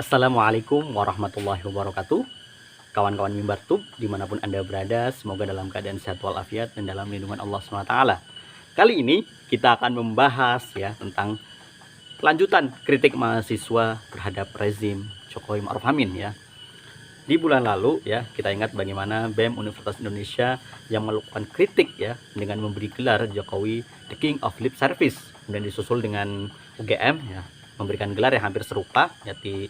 Assalamualaikum warahmatullahi wabarakatuh. Kawan-kawan Mimbar Tub dimanapun Anda berada, semoga dalam keadaan sehat walafiat dan dalam lindungan Allah SWT. Kali ini kita akan membahas ya tentang kelanjutan kritik mahasiswa terhadap rezim Jokowi Ma'ruf Amin ya. Di bulan lalu ya kita ingat bagaimana BEM Universitas Indonesia yang melakukan kritik ya dengan memberi gelar Jokowi The King of Lip Service, dan disusul dengan UGM ya memberikan gelar yang hampir serupa, yaitu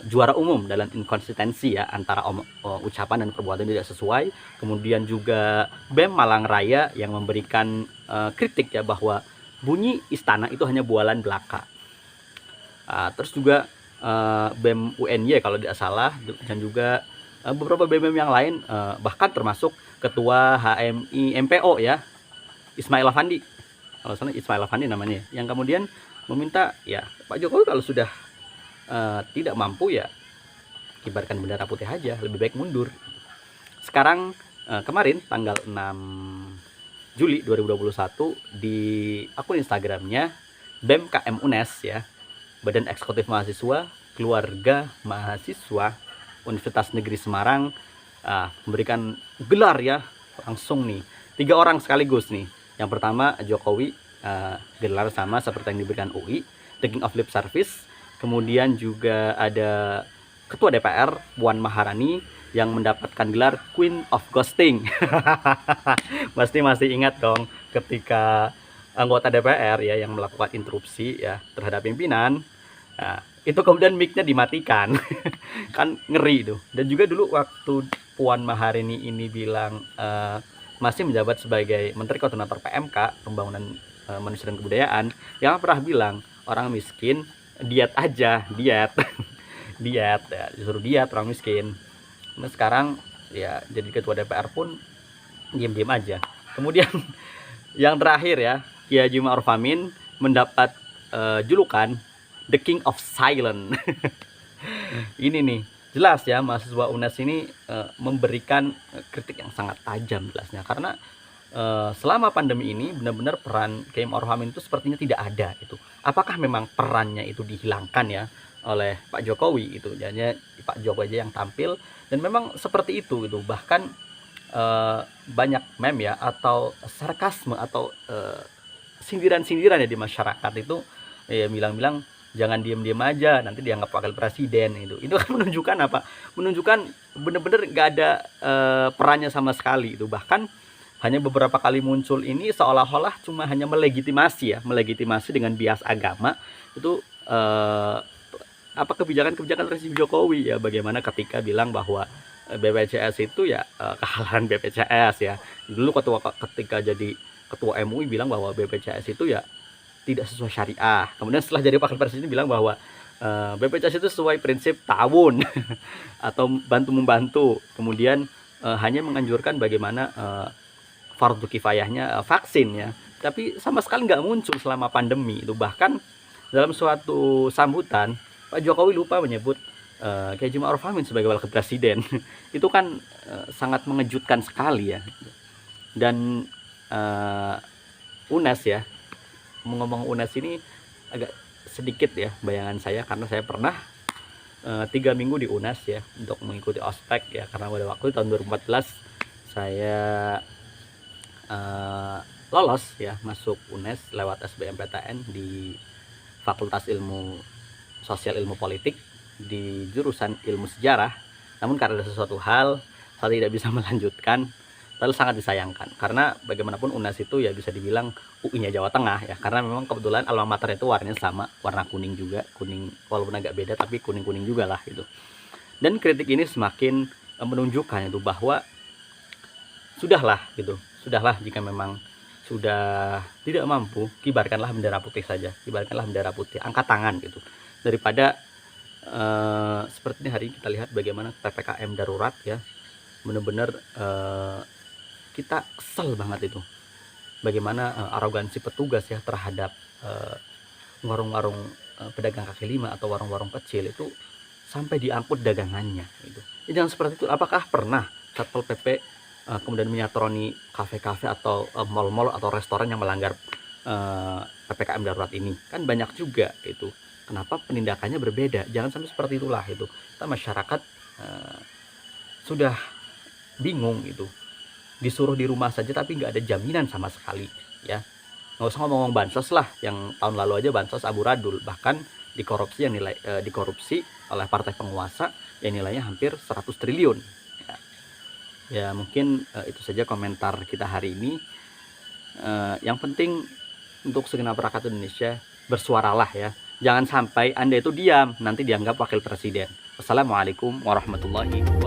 juara umum dalam inkonsistensi ya antara ucapan dan perbuatan tidak sesuai. Kemudian juga BEM Malang Raya yang memberikan kritik ya bahwa bunyi istana itu hanya bualan belaka. Terus juga BEM UNY kalau tidak salah, dan juga beberapa BEM yang lain, bahkan termasuk ketua HMI MPO ya Ismail Afandi, kalau salah Ismail Afandi namanya, yang kemudian meminta ya Pak Jokowi kalau sudah tidak mampu ya kibarkan bendera putih aja, lebih baik mundur. Sekarang kemarin tanggal 6 Juli 2021 di akun Instagramnya BEM KM UNES ya, Badan Eksekutif Mahasiswa Keluarga Mahasiswa Universitas Negeri Semarang, memberikan gelar ya langsung nih 3 orang sekaligus nih. Yang pertama Jokowi, gelar sama seperti yang diberikan UI, The King of Lip Service. Kemudian juga ada Ketua DPR Puan Maharani yang mendapatkan gelar Queen of Ghosting. Pasti masih ingat dong ketika anggota DPR ya yang melakukan interupsi ya terhadap pimpinan. Nah, itu kemudian mic-nya dimatikan. Kan ngeri itu. Dan juga dulu waktu Puan Maharani ini bilang masih menjabat sebagai Menteri Koordinator PMK, Pembangunan Manusia dan Kebudayaan, yang pernah bilang orang miskin diet aja, diet. Diet ya, disuruh diet orang miskin. Nah, sekarang ya jadi ketua DPR pun diam-diam aja. Kemudian yang terakhir ya, Kiai Haji Ma'ruf Amin mendapat julukan The King of Silent. Ini nih jelas ya mahasiswa UNES ini memberikan kritik yang sangat tajam jelasnya, karena selama pandemi ini benar-benar peran Kiai Ma'ruf Amin itu sepertinya tidak ada itu. Apakah memang perannya itu dihilangkan ya oleh Pak Jokowi itu, hanya Pak Jokowi aja yang tampil, dan memang seperti itu gitu. Bahkan banyak meme ya atau sarkasme atau sindiran-sindiran ya di masyarakat itu ya bilang-bilang jangan diem-diem aja nanti dianggap wakil presiden. Itu kan menunjukkan apa? Menunjukkan bener-bener gak ada perannya sama sekali itu. Bahkan hanya beberapa kali muncul ini seolah-olah cuma hanya melegitimasi dengan bias agama itu, apa kebijakan-kebijakan rezim Jokowi ya, bagaimana ketika bilang bahwa BPJS itu ya kehalalan BPJS ya. Dulu ketika jadi ketua MUI bilang bahwa BPJS itu ya tidak sesuai syariah. Kemudian setelah jadi wakil presiden bilang bahwa BPJS itu sesuai prinsip ta'awun atau bantu-membantu. Kemudian hanya menganjurkan bagaimana fardu kifayahnya vaksin ya. Tapi sama sekali nggak muncul selama pandemi itu. Bahkan dalam suatu sambutan Pak Jokowi lupa menyebut Kiai Haji Ma'ruf Amin sebagai wakil presiden. Itu kan sangat mengejutkan sekali ya. Dan UNES ya, ngomong UNES ini agak sedikit ya bayangan saya, karena saya pernah 3 minggu di UNES ya untuk mengikuti ospek ya, karena pada waktu tahun 2014 saya lolos ya masuk UNES lewat SBMPTN di Fakultas Ilmu Sosial Ilmu Politik di jurusan Ilmu Sejarah. Namun karena ada sesuatu hal saya tidak bisa melanjutkan. Lalu sangat disayangkan, karena bagaimanapun UNES itu ya bisa dibilang UI-nya Jawa Tengah ya, karena memang kebetulan alma mater itu warnanya sama, warna kuning juga, kuning walaupun agak beda tapi kuning-kuning juga lah gitu. Dan kritik ini semakin menunjukkan itu bahwa sudahlah gitu, sudahlah jika memang sudah tidak mampu, kibarkanlah bendera putih saja, kibarkanlah bendera putih, angkat tangan gitu, daripada seperti ini hari ini kita lihat bagaimana PPKM darurat ya, benar-benar kita kesel banget itu bagaimana arogansi petugas ya terhadap warung-warung pedagang kaki lima atau warung-warung kecil itu sampai diangkut dagangannya gitu. Jangan seperti itu. Apakah pernah Satpol PP kemudian menyatroni kafe-kafe atau mal-mal atau restoran yang melanggar PPKM darurat ini? Kan banyak juga itu. kenapa penindakannya berbeda. Jangan sampai seperti itulah itu. Kita masyarakat sudah bingung itu, disuruh di rumah saja tapi nggak ada jaminan sama sekali ya. Nggak usah ngomong bansos lah, yang tahun lalu aja bansos aburadul, bahkan dikorupsi dikorupsi oleh partai penguasa yang nilainya hampir 100 triliun ya. Ya mungkin itu saja komentar kita hari ini. Yang penting untuk segenap rakyat Indonesia, bersuaralah ya, jangan sampai Anda itu diam nanti dianggap wakil presiden. Wassalamualaikum warahmatullahi wabarakatuh.